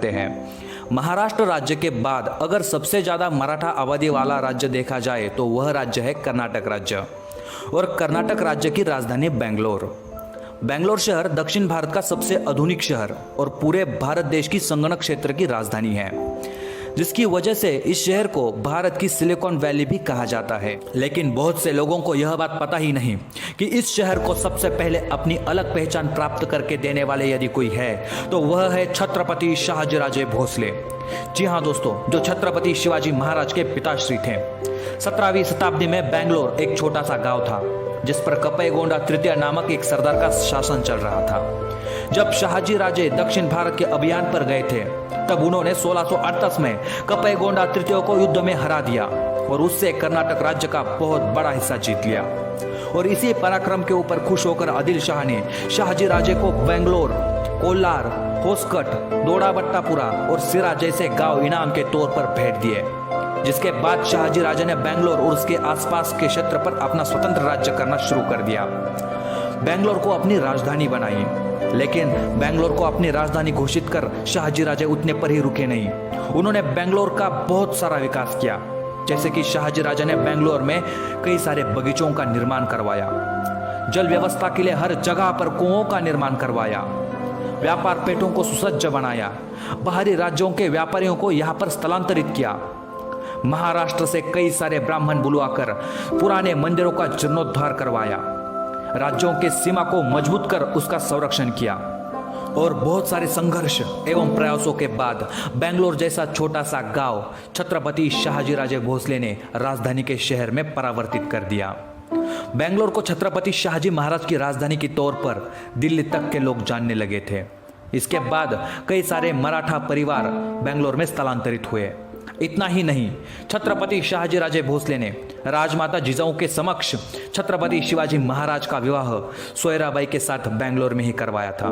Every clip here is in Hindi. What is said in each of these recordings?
करते हैं। महाराष्ट्र राज्य के बाद अगर सबसे ज़्यादा मराठा आबादी वाला राज्य देखा जाए तो वह राज्य है कर्नाटक राज्य, और कर्नाटक राज्य की राजधानी बेंगलोर। बेंगलोर शहर दक्षिण भारत का सबसे आधुनिक शहर और पूरे भारत देश की संगणक क्षेत्र की राजधानी है, जिसकी वजह से इस शहर को भारत की सिलिकॉन वैली भी कहा जाता है। लेकिन बहुत से लोगों को यह बात पता ही नहीं कि इस शहर को सबसे पहले अपनी अलग पहचान प्राप्त करके देने वाले यदि कोई है तो वह है छत्रपति शाहजीराजे भोसले। जी हाँ दोस्तों, जो छत्रपति शिवाजी महाराज के पिताश्री थे। 17वीं शताब्दी में बेंगलोर एक छोटा सा गांव था जिस पर कप्पेगौंडा तृतीय नामक एक सरदार का शासन चल रहा था। जब शाहजी राजे दक्षिण भारत के अभियान पर गए थे तब उन्होंने 1638 में कप्पेगौंडा तृतीय को युद्ध में हरा दिया और उससे कर्नाटक राज्य का बहुत बड़ा हिस्सा जीत लिया। और इसी पराक्रम के ऊपर खुश होकर आदिल शाह ने शाहजी राजे को बेंगलोर, कोल्लार, होस्कट, दोडाबट्टापुरा और सिरा जैसे गांव इनाम के तौर पर भेंट दिए, जिसके बाद शाहजी राजे ने बेंगलोर और उसके आसपास के क्षेत्र पर अपना स्वतंत्र राज्य करना शुरू कर दिया। बेंगलोर को अपनी राजधानी बनाई, लेकिन बेंगलोर को अपनी राजधानी घोषित कर शाहजी राजे उतने पर ही रुके नहीं। उन्होंने बेंगलोर का बहुत सारा विकास किया, जैसे कि शाहजी राजा ने बेंगलोर में कई सारे बगीचों का निर्माण करवाया, जल व्यवस्था के लिए हर जगह पर कुओं का निर्माण करवाया, व्यापार पेटों को सुसज्ज बनाया, बाहरी राज्यों के व्यापारियों को यहाँ पर स्थलांतरित किया, महाराष्ट्र से कई सारे ब्राह्मण बुलवाकर पुराने मंदिरों का जीर्णोद्धार करवाया, राज्यों के सीमा को मजबूत कर उसका संरक्षण किया। और बहुत सारे संघर्ष एवं प्रयासों के बाद बेंगलोर जैसा छोटा सा गांव छत्रपति शाहजीराजे भोसले ने राजधानी के शहर में परावर्तित कर दिया। बेंगलोर को छत्रपति शाहजी महाराज की राजधानी के तौर पर दिल्ली तक के लोग जानने लगे थे। इसके बाद कई सारे मराठा परिवार बेंगलोर में स्थलांतरित हुए। इतना ही नहीं, छत्रपति शाहजीराजे भोसले ने राजमाता जिजाऊ के समक्ष छत्रपति शिवाजी महाराज का विवाह सोयराबाई के साथ बेंगलोर में ही करवाया था।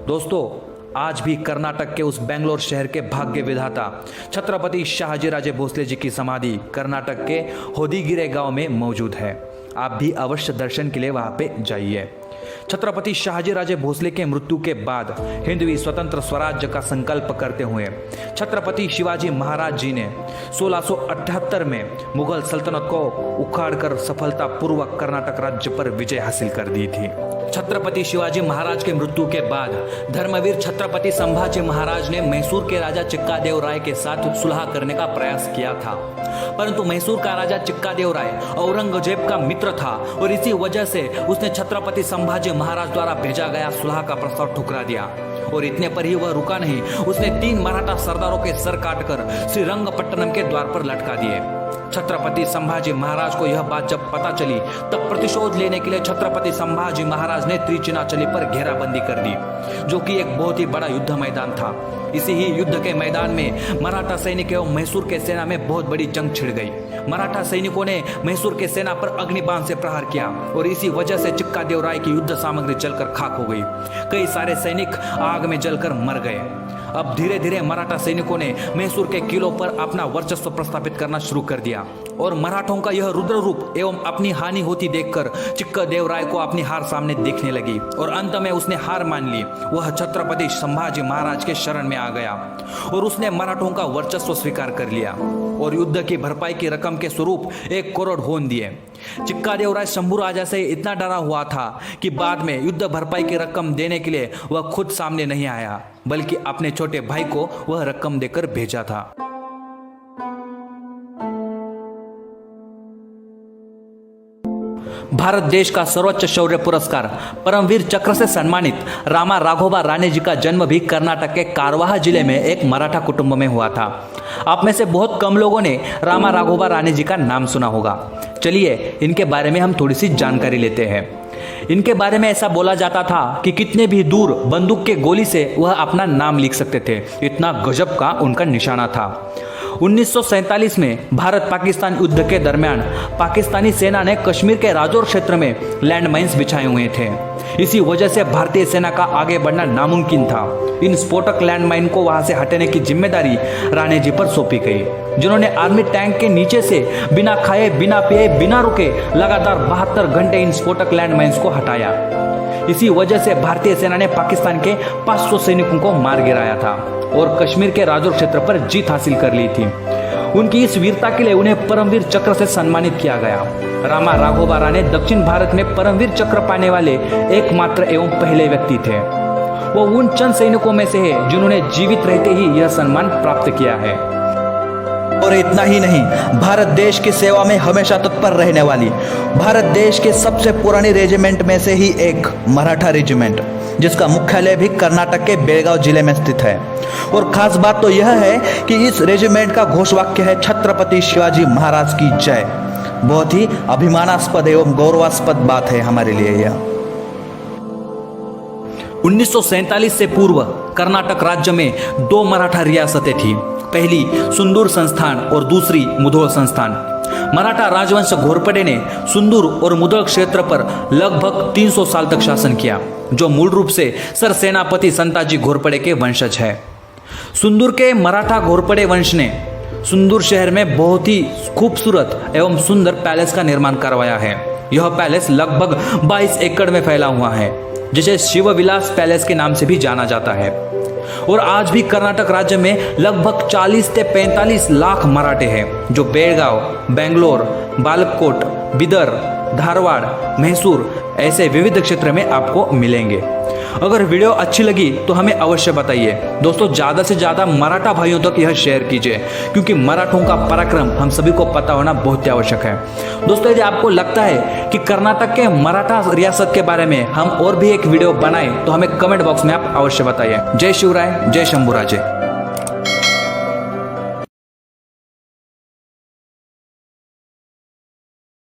दोस्तों, आज भी कर्नाटक के उस बेंगलोर शहर के भाग्य विधाता छत्रपति शाहजीराजे भोसले जी की समाधि कर्नाटक के होदीगिरे गांव में मौजूद है। आप भी अवश्य दर्शन के लिए वहां पे जाइए। छत्रपति शाहजीराजे भोसले के मृत्यु के बाद हिंदवी स्वतंत्र स्वराज्य का संकल्प करते हुए छत्रपति शिवाजी महाराज जी ने 1678 में मुगल सल्तनत को उखाड़कर सफलतापूर्वक कर्नाटक राज्य पर विजय हासिल कर दी थी। छत्रपति शिवाजी महाराज के मृत्यु के बाद धर्मवीर छत्रपति संभाजी महाराज ने मैसूर के राजा चिक्कादेव राय के साथ सुलह करने का प्रयास किया था, परंतु मैसूर का राजा चिक्कादेव राय औरंगजेब का मित्र था और इसी वजह से उसने छत्रपति संभाजी महाराज द्वारा भेजा गया सुलह का प्रस्ताव ठुकरा दिया। और इतने पर ही वह रुका नहीं, उसने 3 मराठा सरदारों के सर काटकर श्रीरंगपट्टनम के द्वार पर लटका दिए। छत्रपति संभाजी महाराज को यह बात जब पता चली तब प्रतिशोध लेने के लिए छत्रपति संभाजी महाराज ने त्रिचिनाचली पर घेराबंदी कर दी, जो कि एक बहुत ही बड़ा युद्ध मैदान था। इसी ही युद्ध के मैदान में मराठा सैनिक एवं मैसूर के सेना में बहुत बड़ी जंग छिड़ गई। मराठा सैनिकों ने मैसूर के सेना पर अग्निबाण से प्रहार किया और इसी वजह से चिक्कादेव राय की युद्ध सामग्री जलकर खाक हो गई। कई सारे सैनिक आग में जलकर मर गए। अब धीरे धीरे मराठा सैनिकों ने मैसूर के किलों पर अपना वर्चस्व प्रस्थापित करना शुरू कर दिया और मराठों का यह रुद्र रूप एवं अपनी हानि होती देखकर चिक्कादेव राय को अपनी हार सामने देखने लगी और अंत में उसने हार मान ली। वह छत्रपति संभाजी महाराज के शरण में आ गया और उसने मराठों का वर्चस्व स्वीकार कर लिया और युद्ध की भरपाई की रकम के स्वरूप 1 करोड़ होन दिए। चिक्कादेव राय शंभू राजा से इतना डरा हुआ था कि बाद में युद्ध भरपाई की रकम देने के लिए वह खुद सामने नहीं आया, बल्कि अपने छोटे भाई को वह रकम देकर भेजा था। भारत देश का सर्वोच्च शौर्य पुरस्कार परमवीर चक्र से सम्मानित रामा राघोबा राणे जी का जन्म भी कर्नाटक के कारवाह जिले में एक मराठा कुटुंब में हुआ था। आप में से बहुत कम लोगों ने रामा राघोबा राणे जी का नाम सुना होगा। चलिए इनके बारे में हम थोड़ी सी जानकारी लेते हैं। इनके बारे में ऐसा बोला जाता था कि कितने भी दूर बंदूक के गोली से वह अपना नाम लिख सकते थे, इतना गजब का उनका निशाना था। 1947 में भारत पाकिस्तान युद्ध के दरमियान पाकिस्तानी सेना ने कश्मीर के राजौर क्षेत्र में लैंडमाइंस बिछाए हुए थे। इसी वजह से भारतीय सेना का आगे बढ़ना नामुमकिन था। इन स्फोटक लैंडमाइन को वहां से हटाने की जिम्मेदारी राणे जी पर सौंपी गई, जिन्होंने आर्मी टैंक के नीचे से बिना खाए, बिना पिए, बिना रुके लगातार 72 घंटे इन स्फोटक लैंडमाइंस को हटाया। इसी वजह से भारतीय सेना ने पाकिस्तान के 500 सैनिकों को मार गिराया था। और कश्मीर के राजौर क्षेत्र पर जीत हासिल कर ली थी। उनकी इस वीरता के लिए उन्हें परमवीर चक्र से सम्मानित किया गया। रामा राघोबा राणे दक्षिण भारत में परमवीर चक्र पाने वाले एकमात्र एवं पहले व्यक्ति थे। वो उन चंद सैनिकों में से है जिन्होंने जीवित रहते ही यह सम्मान प्राप्त किया है। और इतना ही नहीं, भारत देश की सेवा में हमेशा तत्पर रहने वाली भारत देश के सबसे पुरानी रेजिमेंट में से ही एक मराठा रेजिमेंट, जिसका मुख्यालय भी कर्नाटक के बेलगांव जिले में स्थित है। और खास बात तो यह है कि इस रेजिमेंट का घोषवाक्य है छत्रपति शिवाजी महाराज की जय। बहुत ही अभिमानास्पद एवं गौरवास्पद बात है हमारे लिए यह। 1947 से पूर्व कर्नाटक राज्य में 2 मराठा रियासतें थी। पहली सुंदूर संस्थान और दूसरी मुधोल संस्थान। मराठा राजवंश घोरपड़े ने सुंदूर और मुधोल क्षेत्र पर लगभग 300 साल तक शासन किया, जो मूल रूप से सर सेनापति संताजी घोरपड़े के वंशज है। सुंदूर के मराठा घोरपड़े वंश ने सुंदूर शहर में बहुत ही खूबसूरत एवं सुंदर पैलेस का निर्माण करवाया है। यह पैलेस लगभग 22 एकड़ में फैला हुआ है, जिसे शिवविलास पैलेस के नाम से भी जाना जाता है। और आज भी कर्नाटक राज्य में लगभग 40 से 45 लाख मराठे हैं, जो बेलगांव, बेंगलोर, बालकोट, बीदर, धारवाड़, मैसूर ऐसे विविध क्षेत्र में आपको मिलेंगे। अगर वीडियो अच्छी लगी तो हमें अवश्य बताइए। दोस्तों, ज़्यादा से ज़्यादा मराठा भाइयों तक यह शेयर कीजिए, क्योंकि मराठों का पराक्रम हम सभी को पता होना बहुत ही आवश्यक है। दोस्तों, यदि आपको लगता है कि कर्नाटक के मराठा रियासत के बारे में हम और भी एक वीडियो बनाएं तो हमें कमेंट बॉक्स में आप अवश्य बताइए। जय शिवराय, जय शंभूराजे।